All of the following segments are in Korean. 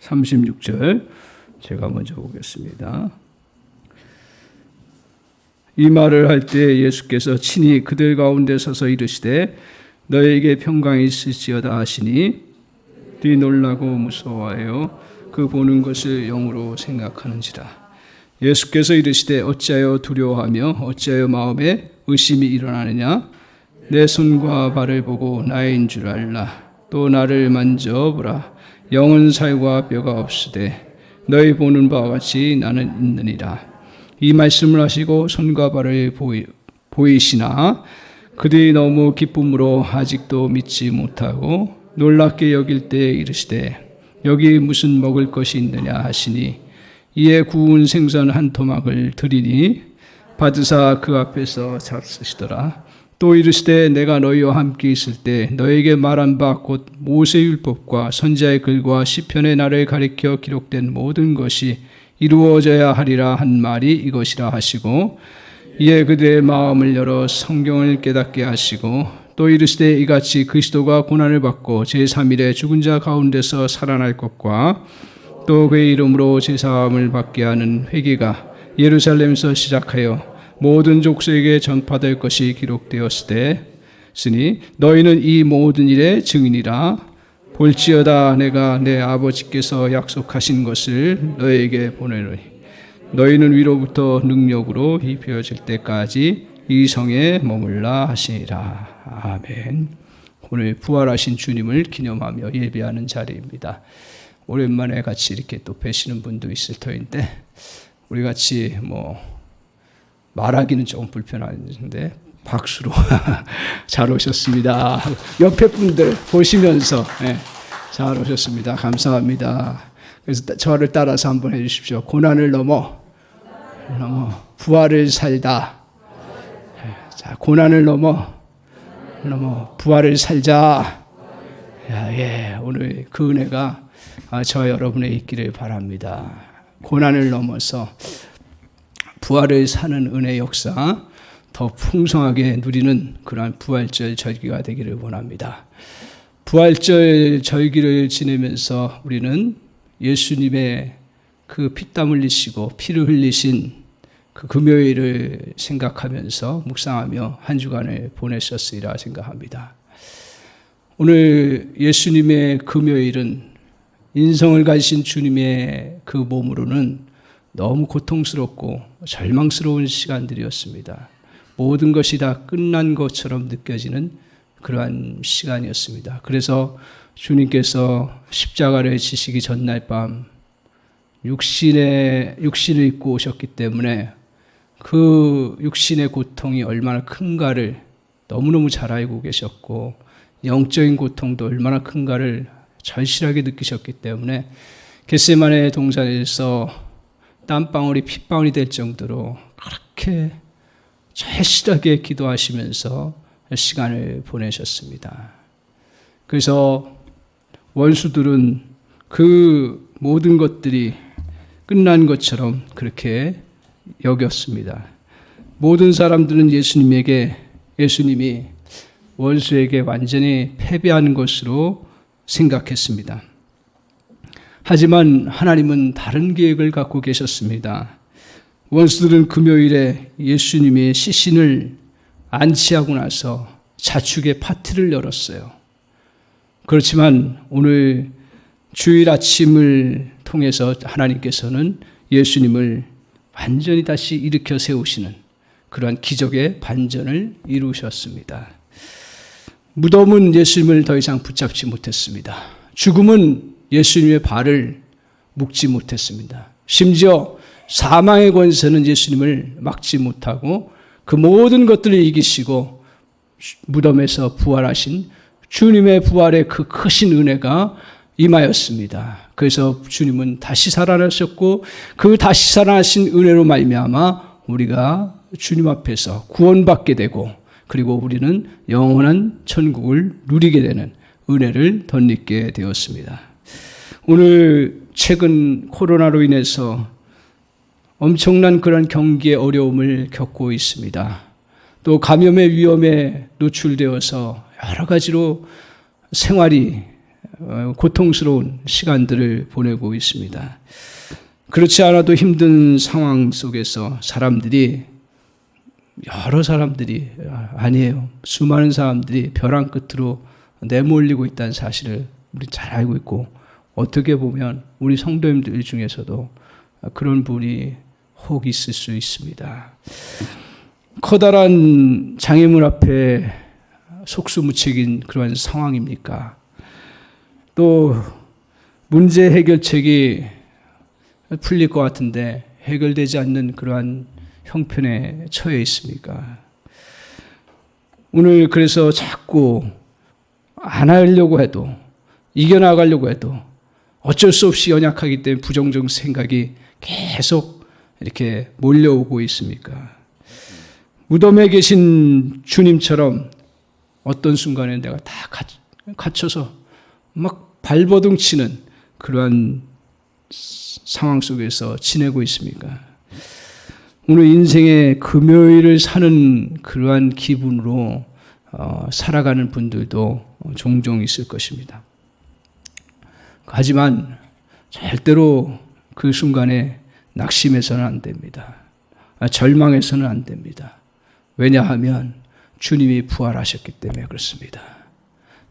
36절 제가 먼저 보겠습니다. 이 말을 할 때 예수께서 친히 그들 가운데 서서 이르시되 너에게 평강이 있을지어다 하시니 그들이 놀라고 무서워하여 그 보는 것을 영으로 생각하는지라. 예수께서 이르시되 어찌하여 두려워하며 어찌하여 마음에 의심이 일어나느냐. 내 손과 발을 보고 나인 줄 알라. 또 나를 만져보라. 영은 살과 뼈가 없으되 너희 보는 바와 같이 나는 있느니라. 이 말씀을 하시고 손과 발을 보이시나 그들이 너무 기쁨으로 아직도 믿지 못하고 놀랍게 여길 때 이르시되 여기 무슨 먹을 것이 있느냐 하시니 이에 구운 생선 한 토막을 드리니 받으사 그 앞에서 잡수시더라. 또 이르시되 내가 너희와 함께 있을 때 너에게 말한 바 곧 모세율법과 선지자의 글과 시편의 나를 가리켜 기록된 모든 것이 이루어져야 하리라 한 말이 이것이라 하시고 이에 그들의 마음을 열어 성경을 깨닫게 하시고 또 이르시되 이같이 그리스도가 고난을 받고 제3일에 죽은 자 가운데서 살아날 것과 또 그의 이름으로 제사함을 받게 하는 회개가 예루살렘에서 시작하여 모든 족속에게 전파될 것이 기록되었으니 너희는 이 모든 일의 증인이라. 볼지어다 내가 내 아버지께서 약속하신 것을 너희에게 보내노니 너희는 위로부터 능력으로 입혀질 때까지 이 성에 머물라 하시니라. 아멘. 오늘 부활하신 주님을 기념하며 예배하는 자리입니다. 오랜만에 같이 이렇게 또 뵈시는 분도 있을 터인데 우리 같이 말하기는 조금 불편한데 박수로 잘 오셨습니다. 옆에 분들 보시면서 잘 오셨습니다. 감사합니다. 그래서 저를 따라서 한번 해주십시오. 고난을 넘어 부활을 살다. 자, 고난을 넘어 부활을 살자. 오늘 그 은혜가 저와 여러분에 있기를 바랍니다. 고난을 넘어서 부활을 사는 은혜 역사 더 풍성하게 누리는 그러한 부활절 절기가 되기를 원합니다. 부활절 절기를 지내면서 우리는 예수님의 그 피땀 흘리시고 피를 흘리신 그 금요일을 생각하면서 묵상하며 한 주간을 보내셨으리라 생각합니다. 오늘 예수님의 금요일은 인성을 가지신 주님의 그 몸으로는 너무 고통스럽고 절망스러운 시간들이었습니다. 모든 것이 다 끝난 것처럼 느껴지는 그러한 시간이었습니다. 그래서 주님께서 십자가를 지시기 전날 밤 육신을 입고 오셨기 때문에 그 육신의 고통이 얼마나 큰가를 너무너무 잘 알고 계셨고 영적인 고통도 얼마나 큰가를 절실하게 느끼셨기 때문에 겟세마네 동산에서 땀방울이 핏방울이 될 정도로 그렇게 절실하게 기도하시면서 시간을 보내셨습니다. 그래서 원수들은 그 모든 것들이 끝난 것처럼 그렇게 여겼습니다. 모든 사람들은 예수님이 원수에게 완전히 패배하는 것으로 생각했습니다. 하지만 하나님은 다른 계획을 갖고 계셨습니다. 원수들은 금요일에 예수님의 시신을 안치하고 나서 자축의 파티를 열었어요. 그렇지만 오늘 주일 아침을 통해서 하나님께서는 예수님을 완전히 다시 일으켜 세우시는 그러한 기적의 반전을 이루셨습니다. 무덤은 예수님을 더 이상 붙잡지 못했습니다. 죽음은 예수님의 발을 묶지 못했습니다. 심지어 사망의 권세는 예수님을 막지 못하고 그 모든 것들을 이기시고 무덤에서 부활하신 주님의 부활의 그 크신 은혜가 임하였습니다. 그래서 주님은 다시 살아나셨고 그 다시 살아나신 은혜로 말미암아 우리가 주님 앞에서 구원받게 되고 그리고 우리는 영원한 천국을 누리게 되는 은혜를 덧입게 되었습니다. 오늘 최근 코로나로 인해서 엄청난 그런 경기의 어려움을 겪고 있습니다. 또 감염의 위험에 노출되어서 여러 가지로 생활이 고통스러운 시간들을 보내고 있습니다. 그렇지 않아도 힘든 상황 속에서 여러 사람들이 아니에요. 수많은 사람들이 벼랑 끝으로 내몰리고 있다는 사실을 우리 잘 알고 있고, 어떻게 보면 우리 성도님들 중에서도 그런 분이 혹 있을 수 있습니다. 커다란 장애물 앞에 속수무책인 그런 상황입니까? 또 문제 해결책이 풀릴 것 같은데 해결되지 않는 그러한 형편에 처해 있습니까? 오늘 그래서 자꾸 안 하려고 해도, 이겨나가려고 해도 어쩔 수 없이 연약하기 때문에 부정적 생각이 계속 이렇게 몰려오고 있습니까? 무덤에 계신 주님처럼 어떤 순간에 내가 다 갇혀서 막 발버둥 치는 그러한 상황 속에서 지내고 있습니까? 오늘 인생의 금요일을 사는 그러한 기분으로 살아가는 분들도 종종 있을 것입니다. 하지만 절대로 그 순간에 낙심해서는 안 됩니다. 절망해서는 안 됩니다. 왜냐하면 주님이 부활하셨기 때문에 그렇습니다.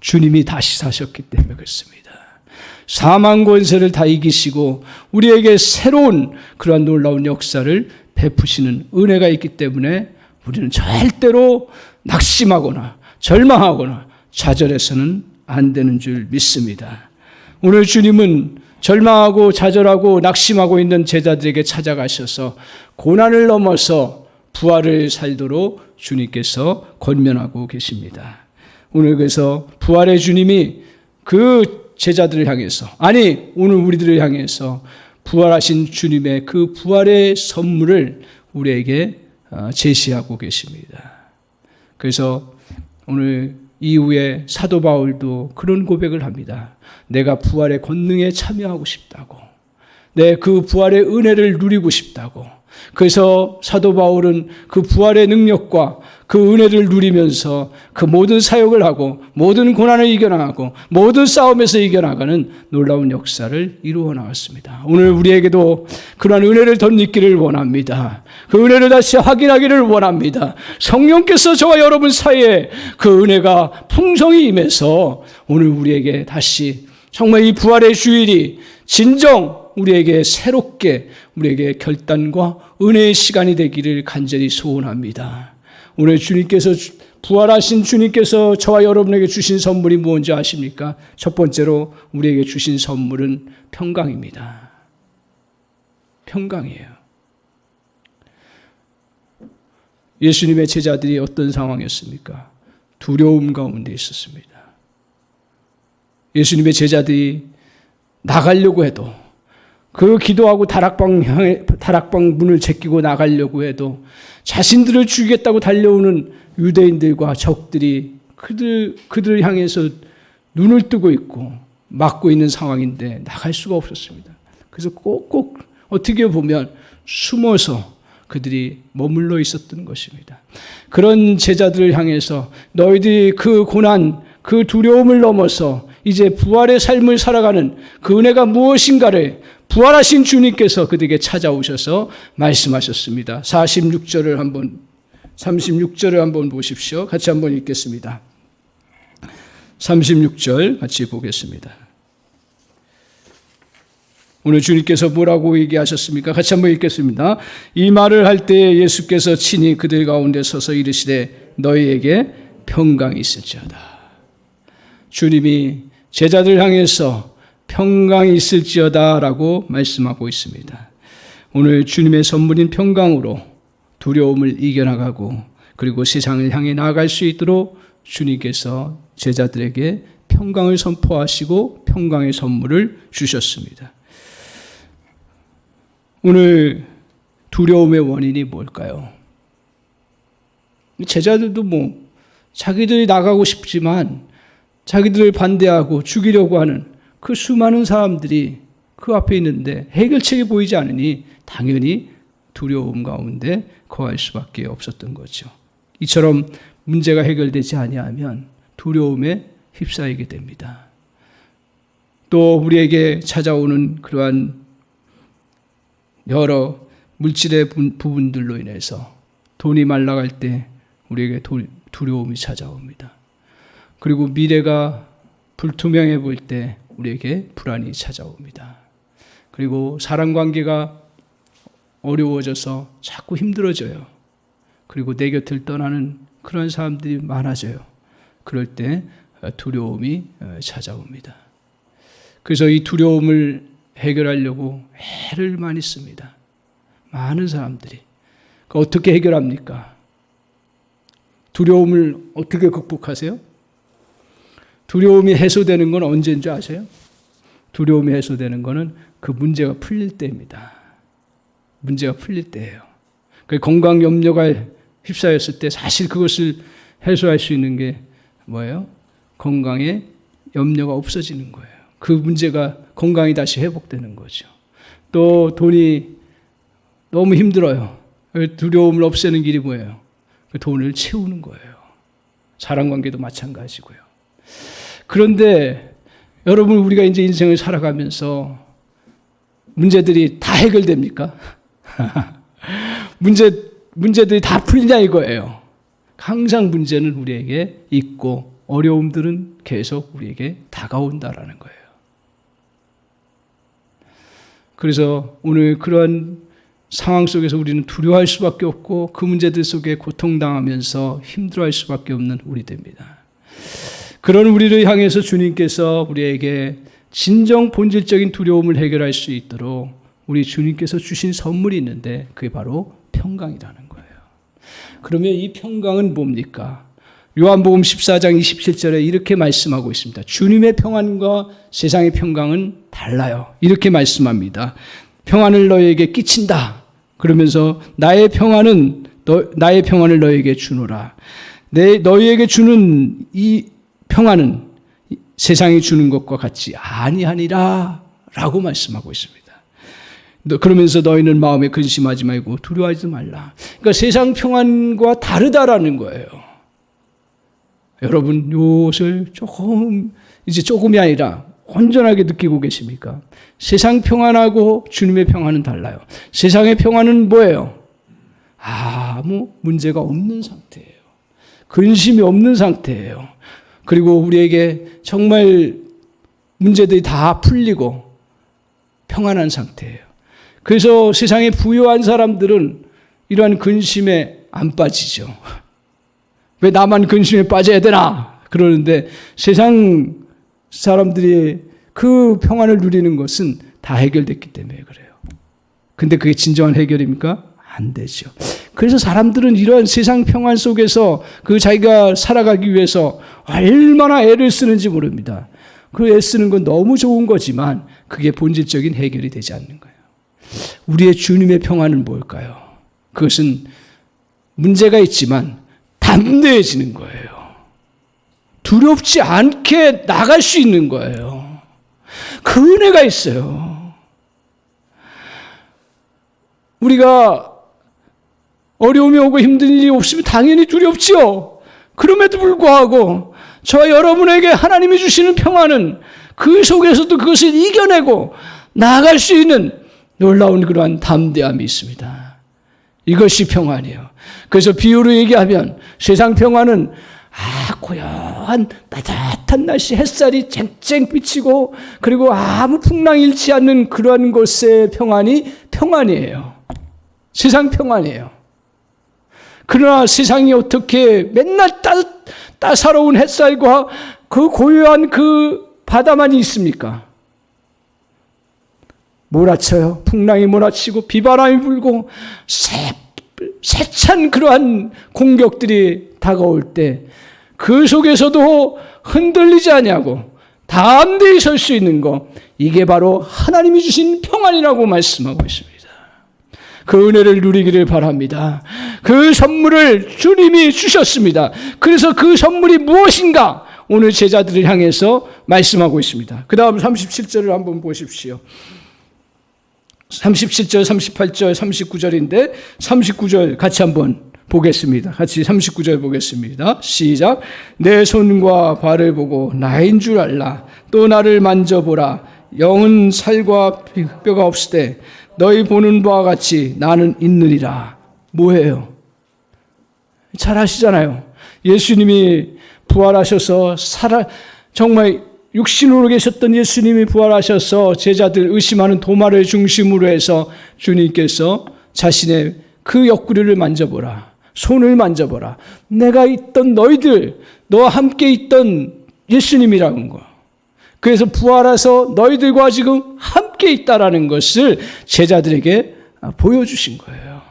주님이 다시 사셨기 때문에 그렇습니다. 사망 권세를 다 이기시고 우리에게 새로운 그러한 놀라운 역사를 베푸시는 은혜가 있기 때문에 우리는 절대로 낙심하거나 절망하거나 좌절해서는 안 되는 줄 믿습니다. 오늘 주님은 절망하고 좌절하고 낙심하고 있는 제자들에게 찾아가셔서 고난을 넘어서 부활을 살도록 주님께서 권면하고 계십니다. 오늘 그래서 부활의 주님이 그 제자들을 향해서, 아니 오늘 우리들을 향해서 부활하신 주님의 그 부활의 선물을 우리에게 제시하고 계십니다. 그래서 오늘 이후에 사도 바울도 그런 고백을 합니다. 내가 부활의 권능에 참여하고 싶다고, 내 그 부활의 은혜를 누리고 싶다고. 그래서 사도 바울은 그 부활의 능력과 그 은혜를 누리면서 그 모든 사역을 하고 모든 고난을 이겨나가고 모든 싸움에서 이겨나가는 놀라운 역사를 이루어 나갔습니다. 오늘 우리에게도 그러한 은혜를 덧입기를 원합니다. 그 은혜를 다시 확인하기를 원합니다. 성령께서 저와 여러분 사이에 그 은혜가 풍성히 임해서 오늘 우리에게 다시 정말 이 부활의 주일이 진정 우리에게 새롭게 우리에게 결단과 은혜의 시간이 되기를 간절히 소원합니다. 오늘 주님께서 부활하신 주님께서 저와 여러분에게 주신 선물이 무엇인지 아십니까? 첫 번째로 우리에게 주신 선물은 평강입니다. 평강이에요. 예수님의 제자들이 어떤 상황이었습니까? 두려움 가운데 있었습니다. 예수님의 제자들이 나가려고 해도, 그 기도하고 다락방 문을 제끼고 나가려고 해도 자신들을 죽이겠다고 달려오는 유대인들과 적들이 그들을 향해서 눈을 뜨고 있고 막고 있는 상황인데 나갈 수가 없었습니다. 그래서 꼭 어떻게 보면 숨어서 그들이 머물러 있었던 것입니다. 그런 제자들을 향해서 너희들이 그 고난, 그 두려움을 넘어서 이제 부활의 삶을 살아가는 그 은혜가 무엇인가를 부활하신 주님께서 그들에게 찾아오셔서 말씀하셨습니다. 36절을 한번, 36절을 한번 보십시오. 같이 한번 읽겠습니다. 36절 같이 보겠습니다. 오늘 주님께서 뭐라고 얘기하셨습니까? 같이 한번 읽겠습니다. 이 말을 할 때 예수께서 친히 그들 가운데 서서 이르시되 너희에게 평강이 있을지어다. 주님이 제자들 향해서 평강이 있을지어다 라고 말씀하고 있습니다. 오늘 주님의 선물인 평강으로 두려움을 이겨나가고 그리고 세상을 향해 나아갈 수 있도록 주님께서 제자들에게 평강을 선포하시고 평강의 선물을 주셨습니다. 오늘 두려움의 원인이 뭘까요? 제자들도 자기들이 나가고 싶지만 자기들을 반대하고 죽이려고 하는 그 수많은 사람들이 그 앞에 있는데 해결책이 보이지 않으니 당연히 두려움 가운데 거할 수밖에 없었던 거죠. 이처럼 문제가 해결되지 아니하면 두려움에 휩싸이게 됩니다. 또 우리에게 찾아오는 그러한 여러 물질의 부분들로 인해서 돈이 말라갈 때 우리에게 두려움이 찾아옵니다. 그리고 미래가 불투명해 보일 때 우리에게 불안이 찾아옵니다. 그리고 사람관계가 어려워져서 자꾸 힘들어져요. 그리고 내 곁을 떠나는 그런 사람들이 많아져요. 그럴 때 두려움이 찾아옵니다. 그래서 이 두려움을 해결하려고 애를 많이 씁니다. 많은 사람들이. 어떻게 해결합니까? 두려움을 어떻게 극복하세요? 두려움이 해소되는 건 언제인 줄 아세요? 두려움이 해소되는 거는 그 문제가 풀릴 때입니다. 문제가 풀릴 때예요. 그 건강 염려가 휩싸였을 때 사실 그것을 해소할 수 있는 게 뭐예요? 건강에 염려가 없어지는 거예요. 그 문제가 건강이 다시 회복되는 거죠. 또 돈이 너무 힘들어요. 두려움을 없애는 길이 뭐예요? 그 돈을 채우는 거예요. 사람관계도 마찬가지고요. 그런데 여러분, 우리가 이제 인생을 살아가면서 문제들이 다 해결됩니까? 문제들이 다 풀리냐 이거예요. 항상 문제는 우리에게 있고 어려움들은 계속 우리에게 다가온다라는 거예요. 그래서 오늘 그러한 상황 속에서 우리는 두려워할 수밖에 없고 그 문제들 속에 고통당하면서 힘들어할 수밖에 없는 우리들입니다. 그런 우리를 향해서 주님께서 우리에게 진정 본질적인 두려움을 해결할 수 있도록 우리 주님께서 주신 선물이 있는데 그게 바로 평강이라는 거예요. 그러면 이 평강은 뭡니까? 요한복음 14장 27절에 이렇게 말씀하고 있습니다. 주님의 평안과 세상의 평강은 달라요. 이렇게 말씀합니다. 평안을 너희에게 끼친다. 그러면서 나의 평안을 너희에게 주노라. 너희에게 주는 이 평안은 세상이 주는 것과 같지 아니하니라 라고 말씀하고 있습니다. 그러면서 너희는 마음에 근심하지 말고 두려워하지 말라. 그러니까 세상 평안과 다르다라는 거예요. 여러분, 이것을 조금이 아니라 온전하게 느끼고 계십니까? 세상 평안하고 주님의 평안은 달라요. 세상의 평안은 뭐예요? 아무 문제가 없는 상태예요. 근심이 없는 상태예요. 그리고 우리에게 정말 문제들이 다 풀리고 평안한 상태예요. 그래서 세상에 부유한 사람들은 이러한 근심에 안 빠지죠. 왜 나만 근심에 빠져야 되나? 그러는데 세상 사람들이 그 평안을 누리는 것은 다 해결됐기 때문에 그래요. 근데 그게 진정한 해결입니까? 안 되죠. 그래서 사람들은 이러한 세상 평안 속에서 그 자기가 살아가기 위해서 얼마나 애를 쓰는지 모릅니다. 그 애 쓰는 건 너무 좋은 거지만 그게 본질적인 해결이 되지 않는 거예요. 우리의 주님의 평안은 뭘까요? 그것은 문제가 있지만 담대해지는 거예요. 두렵지 않게 나갈 수 있는 거예요. 그 은혜가 있어요. 우리가 어려움이 오고 힘든 일이 없으면 당연히 두렵지요. 그럼에도 불구하고 저와 여러분에게 하나님이 주시는 평안은 그 속에서도 그것을 이겨내고 나아갈 수 있는 놀라운 그러한 담대함이 있습니다. 이것이 평안이에요. 그래서 비유로 얘기하면 세상 평안은 고요한 따뜻한 날씨 햇살이 쨍쨍 비치고 그리고 아무 풍랑 일치 않는 그러한 곳의 평안이 평안이에요. 세상 평안이에요. 그러나 세상이 어떻게 맨날 따사로운 햇살과 그 고요한 그 바다만이 있습니까? 몰아쳐요. 풍랑이 몰아치고 비바람이 불고 세찬 그러한 공격들이 다가올 때 그 속에서도 흔들리지 아니하고 담대히 설 수 있는 것, 이게 바로 하나님이 주신 평안이라고 말씀하고 있습니다. 그 은혜를 누리기를 바랍니다. 그 선물을 주님이 주셨습니다. 그래서 그 선물이 무엇인가 오늘 제자들을 향해서 말씀하고 있습니다. 그 다음 37절을 한번 보십시오. 37절, 38절, 39절인데 39절 같이 한번 보겠습니다. 같이 39절 보겠습니다. 시작. 내 손과 발을 보고 나인 줄 알라. 또 나를 만져보라. 영은 살과 뼈가 없으되 너희 보는 바와 같이 나는 있느니라. 뭐예요? 잘 아시잖아요. 예수님이 부활하셔서 정말 육신으로 계셨던 예수님이 부활하셔서 제자들 의심하는 도마를 중심으로 해서 주님께서 자신의 그 옆구리를 만져보라. 손을 만져보라. 내가 있던 너희들, 너와 함께 있던 예수님이라는 거. 그래서 부활해서 너희들과 지금 함께 있다라는 것을 제자들에게 보여주신 거예요.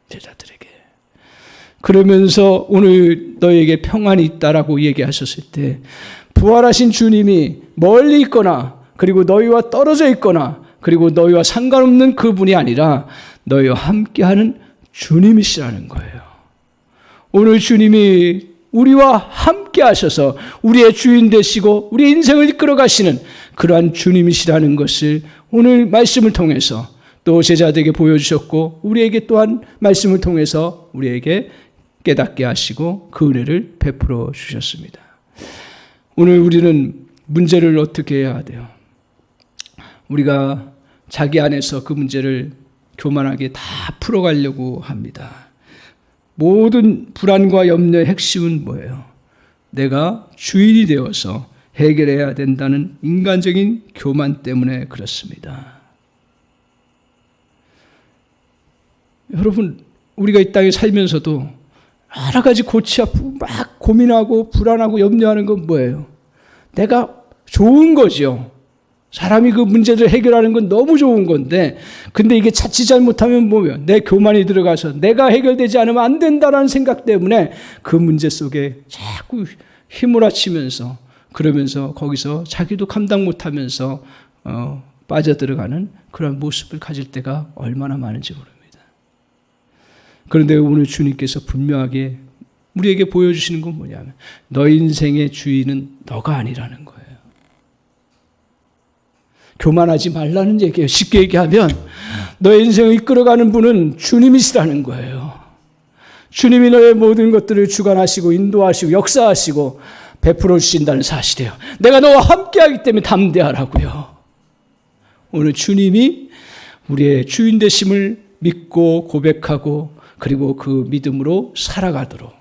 제자들에게. 그러면서 오늘 너희에게 평안이 있다라고 얘기하셨을 때 부활하신 주님이 멀리 있거나 그리고 너희와 떨어져 있거나 그리고 너희와 상관없는 그분이 아니라 너희와 함께하는 주님이시라는 거예요. 오늘 주님이 우리와 함께 하셔서 우리의 주인 되시고 우리의 인생을 이끌어 가시는 그러한 주님이시라는 것을 오늘 말씀을 통해서 또 제자들에게 보여주셨고 우리에게 또한 말씀을 통해서 우리에게 깨닫게 하시고 그 은혜를 베풀어 주셨습니다. 오늘 우리는 문제를 어떻게 해야 돼요? 우리가 자기 안에서 그 문제를 교만하게 다 풀어가려고 합니다. 모든 불안과 염려의 핵심은 뭐예요? 내가 주인이 되어서 해결해야 된다는 인간적인 교만 때문에 그렇습니다. 여러분, 우리가 이 땅에 살면서도 여러 가지 골치 아프고 막 고민하고 불안하고 염려하는 건 뭐예요? 내가 좋은 거죠. 사람이 그 문제를 해결하는 건 너무 좋은 건데, 근데 이게 자칫 잘못하면 뭐예요? 내 교만이 들어가서 내가 해결되지 않으면 안 된다라는 생각 때문에 그 문제 속에 자꾸 휘몰아치면서 그러면서 거기서 자기도 감당 못하면서 빠져들어가는 그런 모습을 가질 때가 얼마나 많은지 모릅니다. 그런데 오늘 주님께서 분명하게 우리에게 보여주시는 건 뭐냐면 너희 인생의 주인은 너가 아니라는 거예요. 교만하지 말라는 얘기예요. 쉽게 얘기하면 너의 인생을 이끌어가는 분은 주님이시라는 거예요. 주님이 너의 모든 것들을 주관하시고 인도하시고 역사하시고 베풀어 주신다는 사실이에요. 내가 너와 함께하기 때문에 담대하라고요. 오늘 주님이 우리의 주인 되심을 믿고 고백하고 그리고 그 믿음으로 살아가도록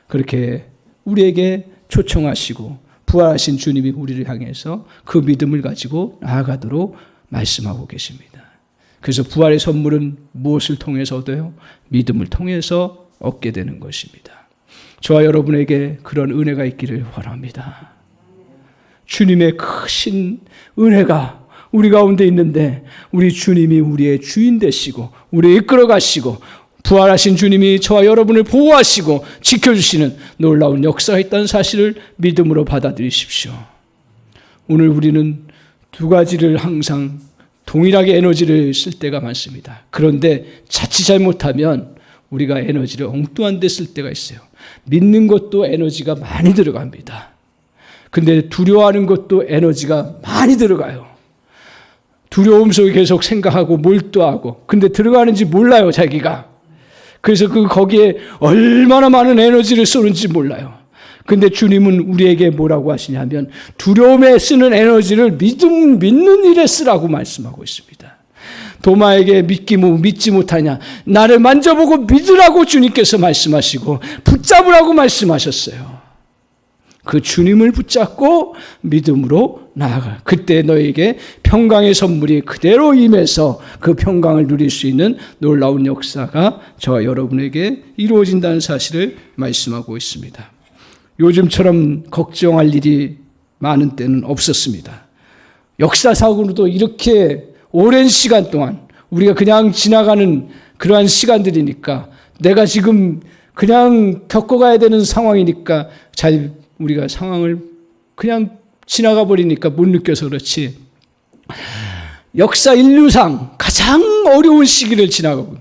그렇게 우리에게 초청하시고 부활하신 주님이 우리를 향해서 그 믿음을 가지고 나아가도록 말씀하고 계십니다. 그래서 부활의 선물은 무엇을 통해서 얻어요? 믿음을 통해서 얻게 되는 것입니다. 저와 여러분에게 그런 은혜가 있기를 원합니다. 주님의 크신 은혜가 우리 가운데 있는데 우리 주님이 우리의 주인 되시고 우리를 이끌어 가시고 부활하신 주님이 저와 여러분을 보호하시고 지켜주시는 놀라운 역사가 있다는 사실을 믿음으로 받아들이십시오. 오늘 우리는 두 가지를 항상 동일하게 에너지를 쓸 때가 많습니다. 그런데 자칫 잘못하면 우리가 에너지를 엉뚱한 데 쓸 때가 있어요. 믿는 것도 에너지가 많이 들어갑니다. 근데 두려워하는 것도 에너지가 많이 들어가요. 두려움 속에 계속 생각하고 몰두하고 근데 들어가는지 몰라요, 자기가. 그래서 거기에 얼마나 많은 에너지를 쏘는지 몰라요. 근데 주님은 우리에게 뭐라고 하시냐면 두려움에 쓰는 에너지를 믿는 일에 쓰라고 말씀하고 있습니다. 도마에게 믿지 못하냐? 나를 만져보고 믿으라고 주님께서 말씀하시고 붙잡으라고 말씀하셨어요. 그 주님을 붙잡고 믿음으로 나아가. 그때 너에게 평강의 선물이 그대로 임해서 그 평강을 누릴 수 있는 놀라운 역사가 저와 여러분에게 이루어진다는 사실을 말씀하고 있습니다. 요즘처럼 걱정할 일이 많은 때는 없었습니다. 역사상으로도 이렇게 오랜 시간 동안 우리가 그냥 지나가는 그러한 시간들이니까 내가 지금 그냥 겪어가야 되는 상황이니까 우리가 상황을 그냥 지나가 버리니까 못 느껴서 그렇지 역사 인류상 가장 어려운 시기를 지나가고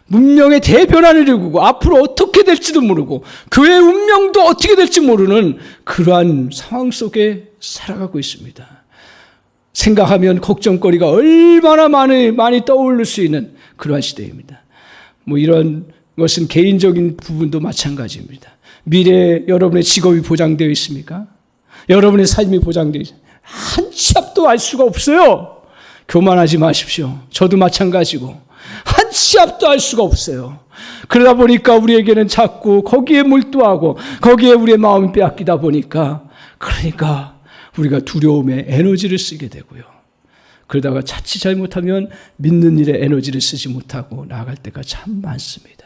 문명의 대변환을 일구고 앞으로 어떻게 될지도 모르고 교회의 운명도 어떻게 될지 모르는 그러한 상황 속에 살아가고 있습니다. 생각하면 걱정거리가 얼마나 많이 떠오를 수 있는 그러한 시대입니다. 이런 것은 개인적인 부분도 마찬가지입니다. 미래에 여러분의 직업이 보장되어 있습니까? 여러분의 삶이 보장되어 있습니까? 한 치 앞도 알 수가 없어요. 교만하지 마십시오. 저도 마찬가지고 한 치 앞도 알 수가 없어요. 그러다 보니까 우리에게는 자꾸 거기에 몰두하고 거기에 우리의 마음이 빼앗기다 보니까 그러니까 우리가 두려움에 에너지를 쓰게 되고요. 그러다가 자칫 잘못하면 믿는 일에 에너지를 쓰지 못하고 나아갈 때가 참 많습니다.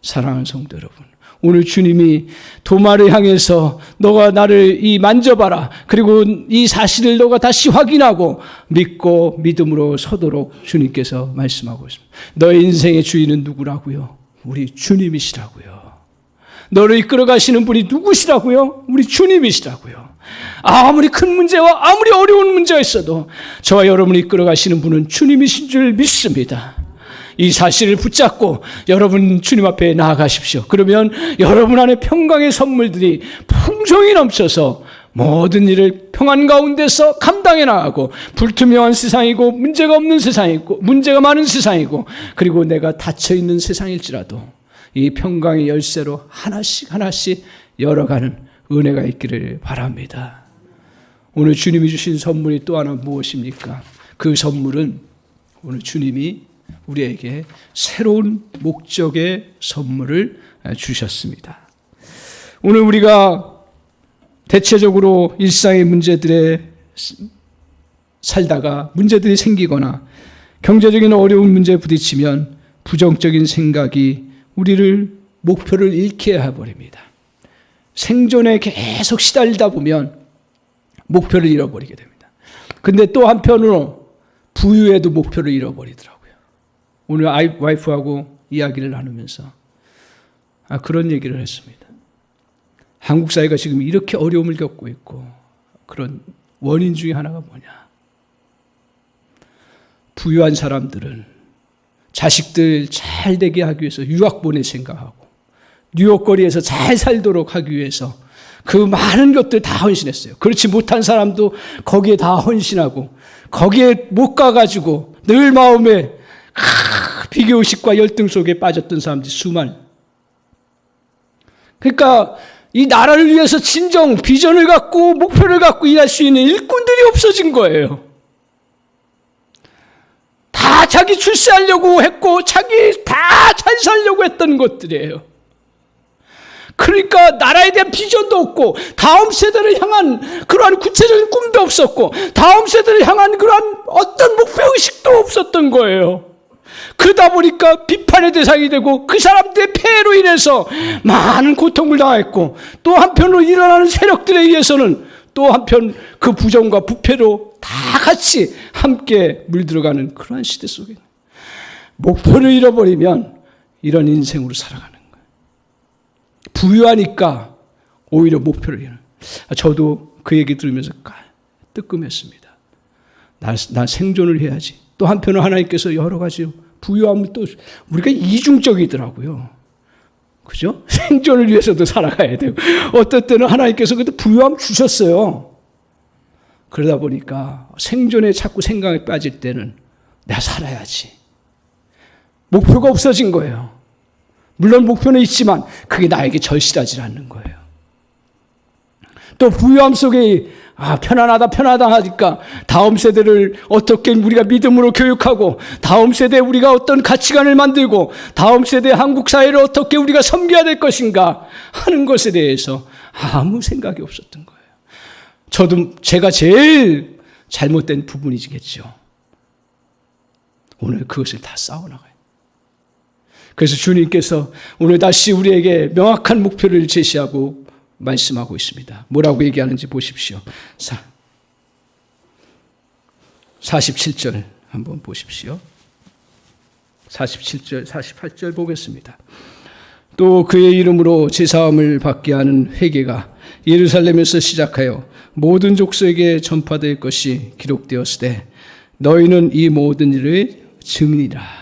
사랑하는 성도 여러분, 오늘 주님이 도마를 향해서 너가 나를 만져봐라. 그리고 이 사실을 너가 다시 확인하고 믿고 믿음으로 서도록 주님께서 말씀하고 있습니다. 너의 인생의 주인은 누구라고요? 우리 주님이시라고요. 너를 이끌어 가시는 분이 누구시라고요? 우리 주님이시라고요. 아무리 큰 문제와 아무리 어려운 문제가 있어도 저와 여러분을 이끌어 가시는 분은 주님이신 줄 믿습니다. 이 사실을 붙잡고 여러분 주님 앞에 나아가십시오. 그러면 여러분 안에 평강의 선물들이 풍성히 넘쳐서 모든 일을 평안 가운데서 감당해 나가고 불투명한 세상이고 문제가 없는 세상이고 문제가 많은 세상이고 그리고 내가 닫혀있는 세상일지라도 이 평강의 열쇠로 하나씩 하나씩 열어가는 은혜가 있기를 바랍니다. 오늘 주님이 주신 선물이 또 하나 무엇입니까? 그 선물은 오늘 주님이 우리에게 새로운 목적의 선물을 주셨습니다. 오늘 우리가 대체적으로 일상의 문제들에 살다가 문제들이 생기거나 경제적인 어려운 문제에 부딪히면 부정적인 생각이 우리를 목표를 잃게 해버립니다. 생존에 계속 시달리다 보면 목표를 잃어버리게 됩니다. 근데 또 한편으로 부유에도 목표를 잃어버리더라고요. 오늘 와이프하고 이야기를 나누면서 그런 얘기를 했습니다. 한국 사회가 지금 이렇게 어려움을 겪고 있고 그런 원인 중에 하나가 뭐냐. 부유한 사람들은 자식들 잘 되게 하기 위해서 유학 보낼 생각하고 뉴욕 거리에서 잘 살도록 하기 위해서 그 많은 것들 다 헌신했어요. 그렇지 못한 사람도 거기에 다 헌신하고 거기에 못 가가지고 늘 마음에 비교의식과 열등 속에 빠졌던 사람들이 수많아요. 그러니까 이 나라를 위해서 진정 비전을 갖고 목표를 갖고 일할 수 있는 일꾼들이 없어진 거예요. 다 자기 출세하려고 했고 자기 다 잘 살려고 했던 것들이에요. 그러니까 나라에 대한 비전도 없고 다음 세대를 향한 그러한 구체적인 꿈도 없었고 다음 세대를 향한 그러한 어떤 목표의식도 없었던 거예요. 그러다 보니까 비판의 대상이 되고 그 사람들의 폐해로 인해서 많은 고통을 당했고 또 한편으로 일어나는 세력들에 의해서는 또 한편 그 부정과 부패로 다 같이 함께 물들어가는 그러한 시대 속에 목표를 잃어버리면 이런 인생으로 살아가는 거예요. 부유하니까 오히려 목표를 잃어요. 저도 그 얘기 들으면서 뜨끔했습니다. 난 생존을 해야지. 또 한편으로 하나님께서 여러 가지 부유함을 또 우리가 이중적이더라고요. 그죠? 생존을 위해서도 살아가야 되고 어떨 때는 하나님께서 그래도 부유함 주셨어요. 그러다 보니까 생존에 자꾸 생각이 빠질 때는 내가 살아야지. 목표가 없어진 거예요. 물론 목표는 있지만 그게 나에게 절실하지 않는 거예요. 또 부유함 속에 편안하다 하니까 다음 세대를 어떻게 우리가 믿음으로 교육하고 다음 세대에 우리가 어떤 가치관을 만들고 다음 세대 한국 사회를 어떻게 우리가 섬겨야 될 것인가 하는 것에 대해서 아무 생각이 없었던 거예요. 제가 제일 잘못된 부분이겠죠. 오늘 그것을 다 싸워나가요. 그래서 주님께서 오늘 다시 우리에게 명확한 목표를 제시하고 말씀하고 있습니다. 뭐라고 얘기하는지 보십시오. 47절 한번 보십시오. 47절, 48절 보겠습니다. 또 그의 이름으로 제사함을 받게 하는 회개가 예루살렘에서 시작하여 모든 족속에게 전파될 것이 기록되었으되 너희는 이 모든 일의 증인이라.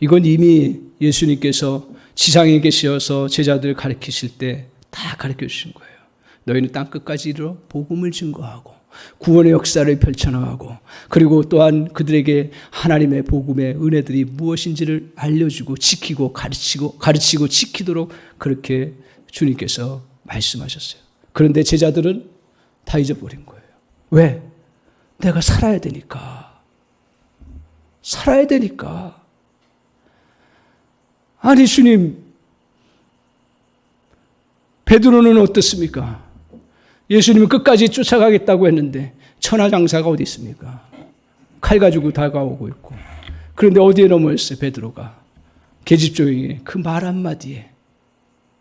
이건 이미 예수님께서 지상에 계셔서 제자들을 가르치실 때 다 가르쳐 주신 거예요. 너희는 땅끝까지 이르러 복음을 증거하고 구원의 역사를 펼쳐나가고 그리고 또한 그들에게 하나님의 복음의 은혜들이 무엇인지를 알려주고 지키고 가르치고 지키도록 그렇게 주님께서 말씀하셨어요. 그런데 제자들은 다 잊어버린 거예요. 왜? 내가 살아야 되니까. 살아야 되니까. 아니 주님, 베드로는 어떻습니까? 예수님은 끝까지 쫓아가겠다고 했는데 천하장사가 어디 있습니까? 칼 가지고 다가오고 있고. 그런데 어디에 넘어졌어요? 베드로가 계집종에게 그 말 한마디에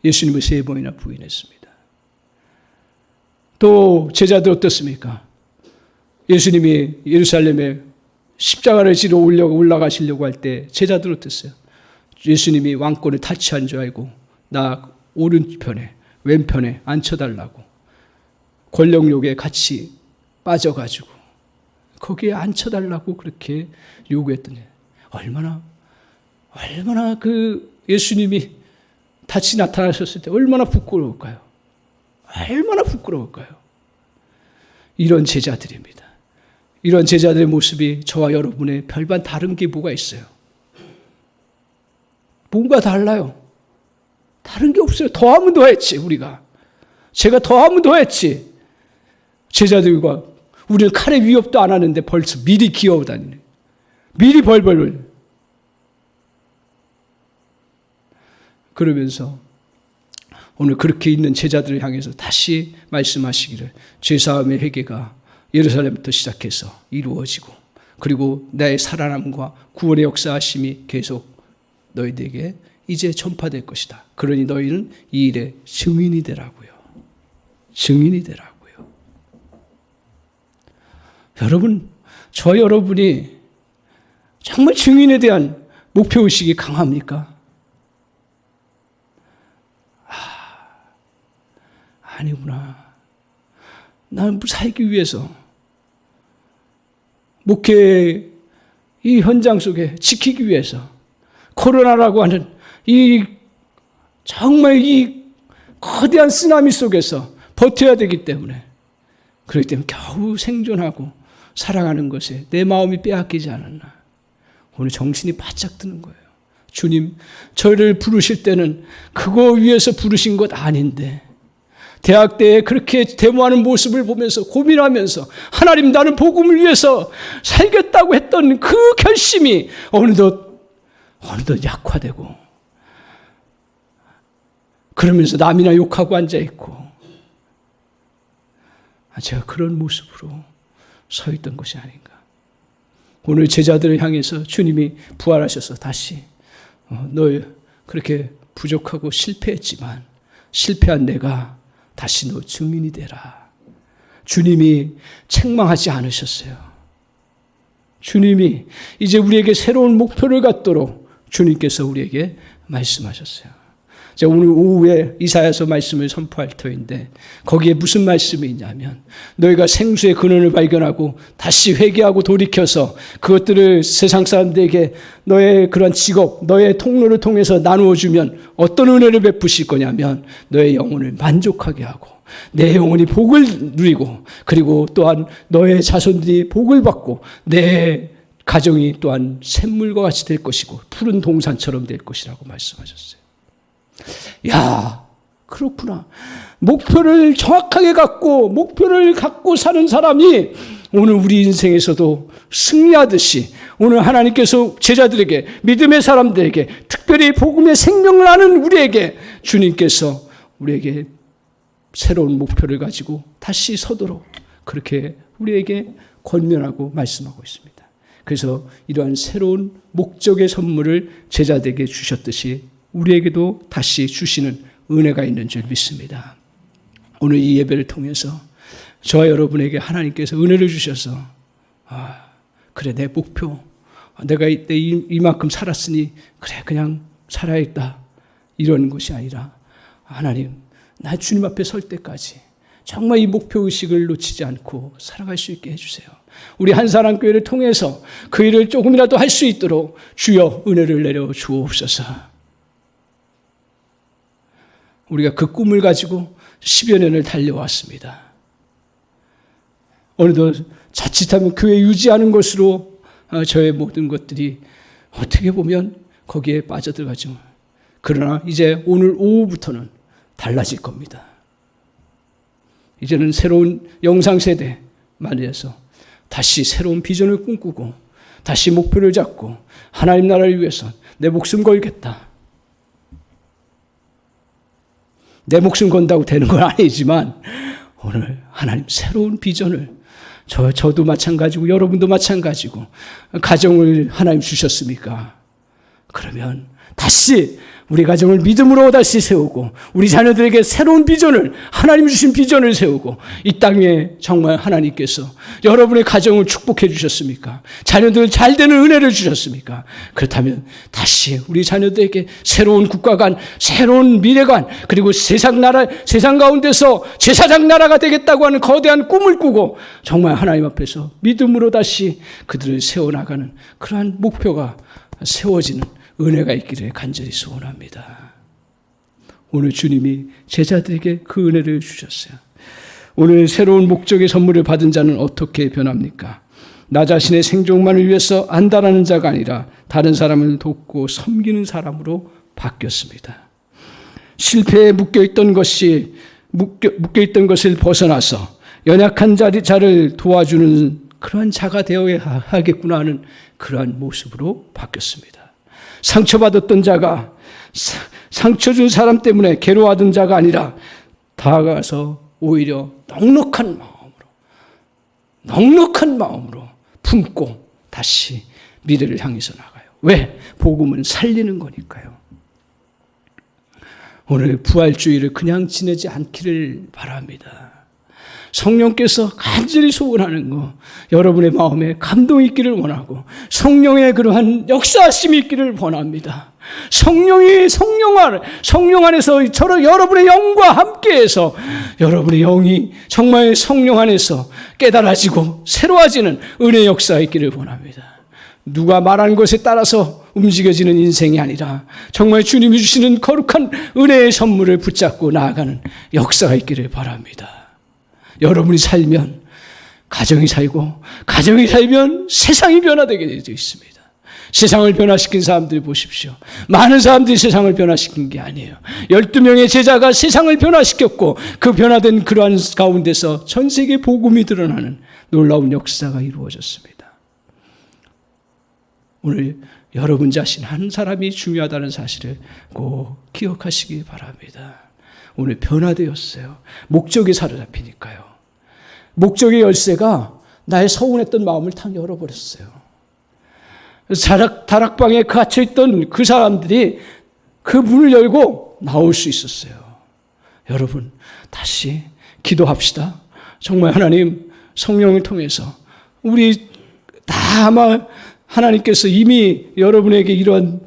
예수님을 3번이나 부인했습니다. 또 제자들 어떻습니까? 예수님이 예루살렘에 십자가를 지러 올라가시려고 할 때 제자들 어땠어요? 예수님이 왕권을 타치한 줄 알고 나 오른편에 왼편에 앉혀달라고 권력욕에 같이 빠져가지고 거기에 앉혀달라고 그렇게 요구했더니 얼마나 그 예수님이 다시 나타나셨을 때 얼마나 부끄러울까요? 얼마나 부끄러울까요? 이런 제자들입니다. 이런 제자들의 모습이 저와 여러분의 별반 다른 게 뭐가 있어요? 뭔가 달라요. 다른 게 없어요. 더하면 더했지 우리가. 제가 더하면 더했지. 제자들과 우리는 칼의 위협도 안 하는데 벌써 미리 기어다니네. 미리 벌벌. 그러면서 오늘 그렇게 있는 제자들을 향해서 다시 말씀하시기를 죄사함의 회개가 예루살렘부터 시작해서 이루어지고 그리고 나의 살아남과 구원의 역사하심이 계속 너희들에게 이제 전파될 것이다. 그러니 너희는 이 일의 증인이 되라고요. 증인이 되라고요. 여러분, 저 여러분이 정말 증인에 대한 목표의식이 강합니까? 아니구나. 나는 살기 위해서 목회의 이 현장 속에 지키기 위해서 코로나라고 하는 정말 이 거대한 쓰나미 속에서 버텨야 되기 때문에 그렇기 때문에 겨우 생존하고 살아가는 것에 내 마음이 빼앗기지 않았나. 오늘 정신이 바짝 드는 거예요. 주님, 저를 부르실 때는 그거 위해서 부르신 것 아닌데 대학 때에 그렇게 데모하는 모습을 보면서 고민하면서 하나님 나는 복음을 위해서 살겠다고 했던 그 결심이 어느덧 약화되고 그러면서 남이나 욕하고 앉아있고 제가 그런 모습으로 서 있던 것이 아닌가. 오늘 제자들을 향해서 주님이 부활하셔서 다시 너 그렇게 부족하고 실패했지만 실패한 내가 다시 너 증인이 되라. 주님이 책망하지 않으셨어요. 주님이 이제 우리에게 새로운 목표를 갖도록 주님께서 우리에게 말씀하셨어요. 제가 오늘 오후에 이사야서 말씀을 선포할 터인데 거기에 무슨 말씀이 있냐면 너희가 생수의 근원을 발견하고 다시 회개하고 돌이켜서 그것들을 세상 사람들에게 너의 그런 직업, 너의 통로를 통해서 나누어주면 어떤 은혜를 베푸실 거냐면 너의 영혼을 만족하게 하고 내 영혼이 복을 누리고 그리고 또한 너의 자손들이 복을 받고 내 가정이 또한 샘물과 같이 될 것이고 푸른 동산처럼 될 것이라고 말씀하셨어요. 야, 그렇구나. 목표를 정확하게 목표를 갖고 사는 사람이 오늘 우리 인생에서도 승리하듯이 오늘 하나님께서 제자들에게 믿음의 사람들에게 특별히 복음의 생명을 아는 우리에게 주님께서 우리에게 새로운 목표를 가지고 다시 서도록 그렇게 우리에게 권면하고 말씀하고 있습니다. 그래서 이러한 새로운 목적의 선물을 제자들에게 주셨듯이 우리에게도 다시 주시는 은혜가 있는 줄 믿습니다. 오늘 이 예배를 통해서 저와 여러분에게 하나님께서 은혜를 주셔서 그래 내 목표 내가 이때 이만큼 살았으니 그래 그냥 살아야겠다 이런 것이 아니라 하나님 나 주님 앞에 설 때까지 정말 이 목표의식을 놓치지 않고 살아갈 수 있게 해주세요. 우리 한사람교회를 통해서 그 일을 조금이라도 할 수 있도록 주여 은혜를 내려 주옵소서. 우리가 그 꿈을 가지고 10여 년을 달려왔습니다. 어느덧 자칫하면 교회 유지하는 것으로 저의 모든 것들이 어떻게 보면 거기에 빠져들어가죠. 그러나 이제 오늘 오후부터는 달라질 겁니다. 이제는 새로운 영상세대 말해서 다시 새로운 비전을 꿈꾸고 다시 목표를 잡고 하나님 나라를 위해서 내 목숨 걸겠다. 내 목숨 건다고 되는 건 아니지만 오늘 하나님 새로운 비전을 저도 마찬가지고 여러분도 마찬가지고 가정을 하나님 주셨습니까? 그러면 다시 우리 가정을 믿음으로 다시 세우고 우리 자녀들에게 새로운 비전을 하나님 주신 비전을 세우고 이 땅에 정말 하나님께서 여러분의 가정을 축복해 주셨습니까? 자녀들 잘 되는 은혜를 주셨습니까? 그렇다면 다시 우리 자녀들에게 새로운 국가관, 새로운 미래관, 그리고 세상 가운데서 제사장 나라가 되겠다고 하는 거대한 꿈을 꾸고 정말 하나님 앞에서 믿음으로 다시 그들을 세워나가는 그러한 목표가 세워지는 은혜가 있기를 간절히 소원합니다. 오늘 주님이 제자들에게 그 은혜를 주셨어요. 오늘 새로운 목적의 선물을 받은 자는 어떻게 변합니까? 나 자신의 생존만을 위해서 안달하는 자가 아니라 다른 사람을 돕고 섬기는 사람으로 바뀌었습니다. 실패에 묶여있던 것을 벗어나서 연약한 자를 도와주는 그러한 자가 되어야 하겠구나 하는 그러한 모습으로 바뀌었습니다. 상처받았던 자가 상처 준 사람 때문에 괴로워하던 자가 아니라 다가가서 오히려 넉넉한 마음으로 품고 다시 미래를 향해서 나가요. 왜? 복음은 살리는 거니까요. 오늘 부활주의를 그냥 지내지 않기를 바랍니다. 성령께서 간절히 소원하는 거, 여러분의 마음에 감동이 있기를 원하고 성령의 그러한 역사하심이 있기를 원합니다. 성령 안에서 여러분의 영과 함께해서 여러분의 영이 정말 성령 안에서 깨달아지고 새로워지는 은혜의 역사가 있기를 원합니다. 누가 말하는 것에 따라서 움직여지는 인생이 아니라 정말 주님이 주시는 거룩한 은혜의 선물을 붙잡고 나아가는 역사가 있기를 바랍니다. 여러분이 살면 가정이 살고 가정이 살면 세상이 변화되게 되어 있습니다. 세상을 변화시킨 사람들 보십시오. 많은 사람들이 세상을 변화시킨 게 아니에요. 12명의 제자가 세상을 변화시켰고 그 변화된 그러한 가운데서 전 세계 복음이 드러나는 놀라운 역사가 이루어졌습니다. 오늘 여러분 자신 한 사람이 중요하다는 사실을 꼭 기억하시기 바랍니다. 오늘 변화되었어요. 목적이 사로잡히니까요. 목적의 열쇠가 나의 서운했던 마음을 탁 열어버렸어요. 다락방에 갇혀있던 그 사람들이 그 문을 열고 나올 수 있었어요. 여러분 다시 기도합시다. 정말 하나님 성령을 통해서 우리 다 아마 하나님께서 이미 여러분에게 이러한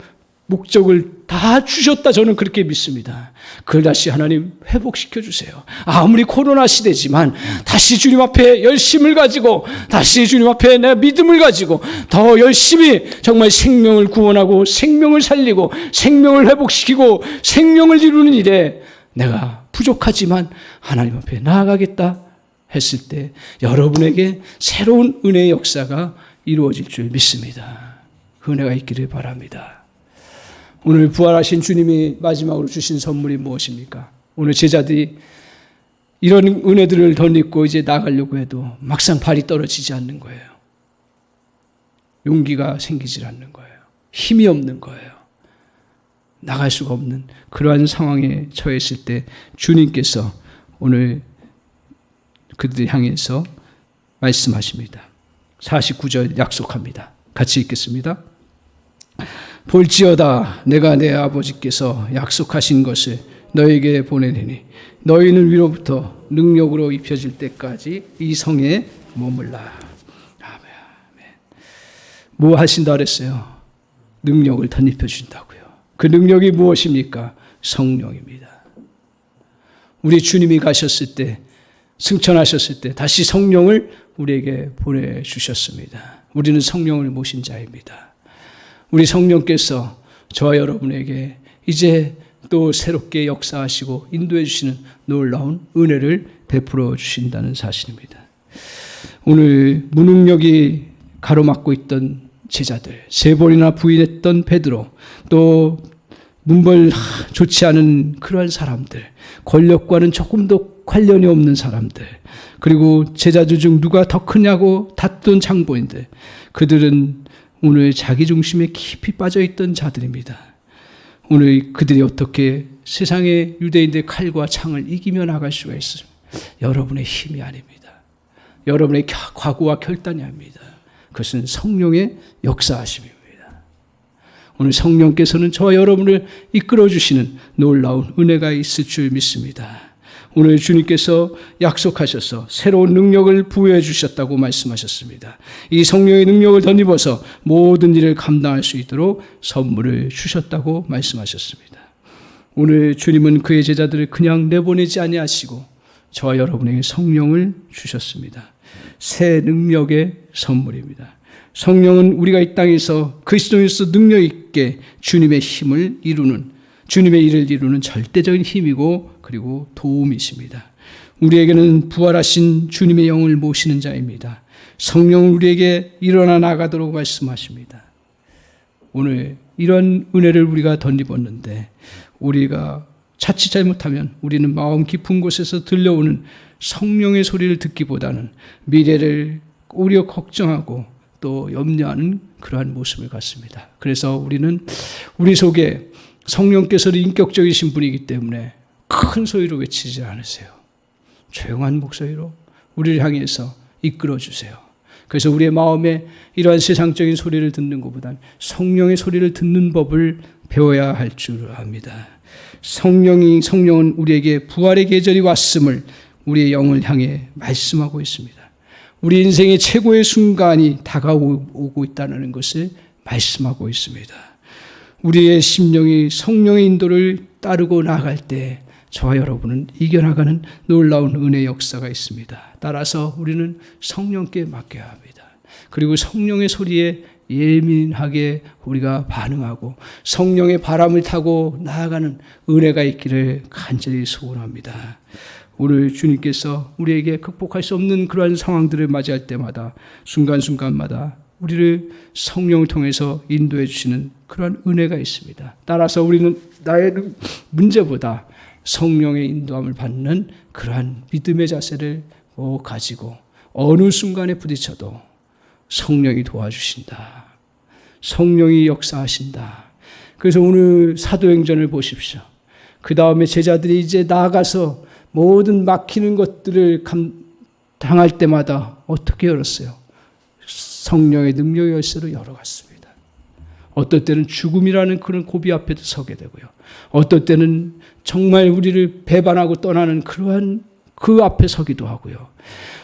목적을 다 주셨다 저는 그렇게 믿습니다. 그걸 다시 하나님 회복시켜 주세요. 아무리 코로나 시대지만 다시 주님 앞에 열심을 가지고 다시 주님 앞에 내 믿음을 가지고 더 열심히 정말 생명을 구원하고 생명을 살리고 생명을 회복시키고 생명을 이루는 일에 내가 부족하지만 하나님 앞에 나아가겠다 했을 때 여러분에게 새로운 은혜의 역사가 이루어질 줄 믿습니다. 그 은혜가 있기를 바랍니다. 오늘 부활하신 주님이 마지막으로 주신 선물이 무엇입니까? 오늘 제자들이 이런 은혜들을 덧입고 이제 나가려고 해도 막상 발이 떨어지지 않는 거예요. 용기가 생기질 않는 거예요. 힘이 없는 거예요. 나갈 수가 없는 그러한 상황에 처했을 때 주님께서 오늘 그들을 향해서 말씀하십니다. 49절 약속합니다. 같이 읽겠습니다. 볼지어다 내가 내 아버지께서 약속하신 것을 너에게 보내리니 너희는 위로부터 능력으로 입혀질 때까지 이 성에 머물라. 아멘. 뭐 하신다 그랬어요? 능력을 덧입혀 준다고요. 그 능력이 무엇입니까? 성령입니다. 우리 주님이 가셨을 때 승천하셨을 때 다시 성령을 우리에게 보내주셨습니다. 우리는 성령을 모신 자입니다. 우리 성령께서 저와 여러분에게 이제 또 새롭게 역사하시고 인도해 주시는 놀라운 은혜를 베풀어 주신다는 사실입니다. 오늘 무능력이 가로막고 있던 제자들, 3번이나 부인했던 베드로, 또 문벌 좋지 않은 그러한 사람들, 권력과는 조금도 관련이 없는 사람들, 그리고 제자들 중 누가 더 크냐고 다투던 장본인들, 그들은 오늘 자기 중심에 깊이 빠져있던 자들입니다. 오늘 그들이 어떻게 세상의 유대인들의 칼과 창을 이기며 나갈 수가 있습니까? 여러분의 힘이 아닙니다. 여러분의 과거와 결단이 아닙니다. 그것은 성령의 역사하심입니다. 오늘 성령께서는 저와 여러분을 이끌어 주시는 놀라운 은혜가 있을 줄 믿습니다. 오늘 주님께서 약속하셔서 새로운 능력을 부여해 주셨다고 말씀하셨습니다. 이 성령의 능력을 덧입어서 모든 일을 감당할 수 있도록 선물을 주셨다고 말씀하셨습니다. 오늘 주님은 그의 제자들을 그냥 내보내지 아니하시고 저와 여러분에게 성령을 주셨습니다. 새 능력의 선물입니다. 성령은 우리가 이 땅에서 그리스도인으로서 능력 있게 주님의 힘을 이루는, 주님의 일을 이루는 절대적인 힘이고 그리고 도움이십니다. 우리에게는 부활하신 주님의 영을 모시는 자입니다. 성령은 우리에게 일어나 나가도록 말씀하십니다. 오늘 이런 은혜를 우리가 덧입었는데 우리가 자칫 잘못하면 우리는 마음 깊은 곳에서 들려오는 성령의 소리를 듣기보다는 미래를 오히려 걱정하고 또 염려하는 그러한 모습을 갖습니다. 그래서 우리는 우리 속에 성령께서는 인격적이신 분이기 때문에 큰 소리로 외치지 않으세요. 조용한 목소리로 우리를 향해서 이끌어 주세요. 그래서 우리의 마음에 이러한 세상적인 소리를 듣는 것보다는 성령의 소리를 듣는 법을 배워야 할 줄 압니다. 성령은 우리에게 부활의 계절이 왔음을 우리의 영을 향해 말씀하고 있습니다. 우리 인생의 최고의 순간이 다가오고 있다는 것을 말씀하고 있습니다. 우리의 심령이 성령의 인도를 따르고 나아갈 때 저와 여러분은 이겨나가는 놀라운 은혜의 역사가 있습니다. 따라서 우리는 성령께 맡겨야 합니다. 그리고 성령의 소리에 예민하게 우리가 반응하고 성령의 바람을 타고 나아가는 은혜가 있기를 간절히 소원합니다. 오늘 주님께서 우리에게 극복할 수 없는 그러한 상황들을 맞이할 때마다 순간순간마다 우리를 성령을 통해서 인도해 주시는 그러한 은혜가 있습니다. 따라서 우리는 나의 문제보다 성령의 인도함을 받는 그러한 믿음의 자세를 가지고 어느 순간에 부딪혀도 성령이 도와주신다. 성령이 역사하신다. 그래서 오늘 사도행전을 보십시오. 그 다음에 제자들이 이제 나아가서 모든 막히는 것들을 당할 때마다 어떻게 열었어요? 성령의 능력의 열쇠로 열어갔습니다. 어떨 때는 죽음이라는 그런 고비 앞에도 서게 되고요. 어떨 때는 정말 우리를 배반하고 떠나는 그러한 그 앞에 서기도 하고요.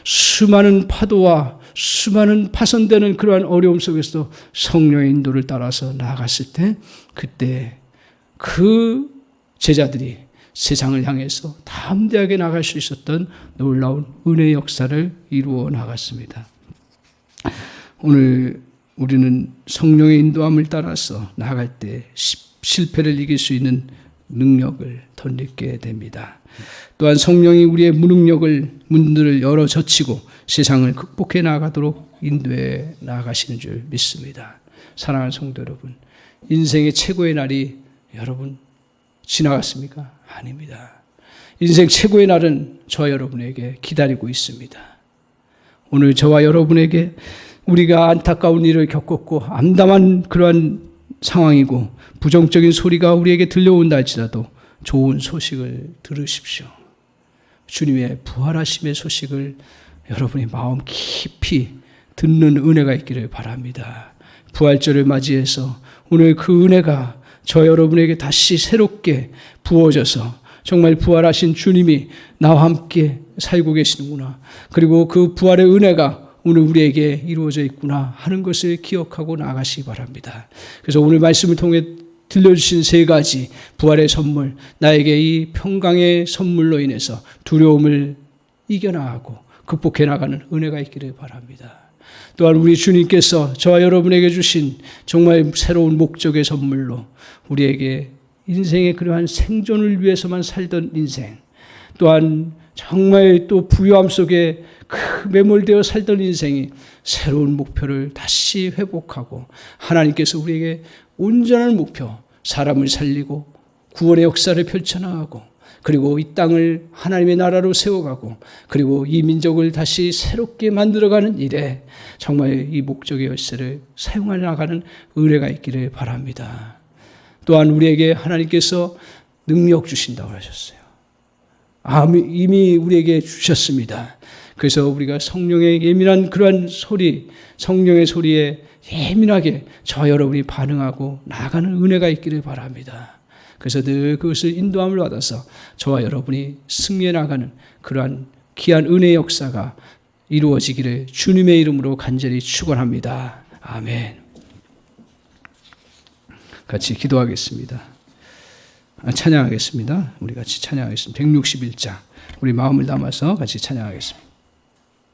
수많은 파도와 수많은 파손되는 그러한 어려움 속에서 성령의 인도를 따라서 나아갔을 때 그때 그 제자들이 세상을 향해서 담대하게 나갈 수 있었던 놀라운 은혜의 역사를 이루어 나갔습니다. 오늘 우리는 성령의 인도함을 따라서 나아갈 때 실패를 이길 수 있는 능력을 덧입게 됩니다. 또한 성령이 우리의 문들을 열어 젖히고 세상을 극복해 나가도록 인도해 나가시는 줄 믿습니다. 사랑하는 성도 여러분, 인생의 최고의 날이 여러분 지나갔습니까? 아닙니다. 인생 최고의 날은 저와 여러분에게 기다리고 있습니다. 오늘 저와 여러분에게 우리가 안타까운 일을 겪었고 암담한 그러한 상황이고 부정적인 소리가 우리에게 들려온다 할지라도 좋은 소식을 들으십시오. 주님의 부활하심의 소식을 여러분이 마음 깊이 듣는 은혜가 있기를 바랍니다. 부활절을 맞이해서 오늘 그 은혜가 저 여러분에게 다시 새롭게 부어져서 정말 부활하신 주님이 나와 함께 살고 계시는구나. 그리고 그 부활의 은혜가 오늘 우리에게 이루어져 있구나 하는 것을 기억하고 나가시기 바랍니다. 그래서 오늘 말씀을 통해 들려주신 3가지 부활의 선물, 나에게 이 평강의 선물로 인해서 두려움을 이겨나가고 극복해 나가는 은혜가 있기를 바랍니다. 또한 우리 주님께서 저와 여러분에게 주신 정말 새로운 목적의 선물로 우리에게 인생의 그러한 생존을 위해서만 살던 인생, 또한 정말 또 부유함 속에 매몰되어 살던 인생이 새로운 목표를 다시 회복하고 하나님께서 우리에게 온전한 목표, 사람을 살리고 구원의 역사를 펼쳐나가고 그리고 이 땅을 하나님의 나라로 세워가고 그리고 이 민족을 다시 새롭게 만들어가는 일에 정말 이 목적의 열쇠를 사용해 나가는 은혜가 있기를 바랍니다. 또한 우리에게 하나님께서 능력 주신다고 하셨어요. 이미 우리에게 주셨습니다. 그래서 우리가 성령의 예민한 그러한 소리, 성령의 소리에 예민하게 저와 여러분이 반응하고 나아가는 은혜가 있기를 바랍니다. 그래서 늘 그것을 인도함을 받아서 저와 여러분이 승리해 나가는 그러한 귀한 은혜의 역사가 이루어지기를 주님의 이름으로 간절히 축원합니다. 아멘. 같이 기도하겠습니다. 찬양하겠습니다. 우리 같이 찬양하겠습니다. 161장 우리 마음을 담아서 같이 찬양하겠습니다.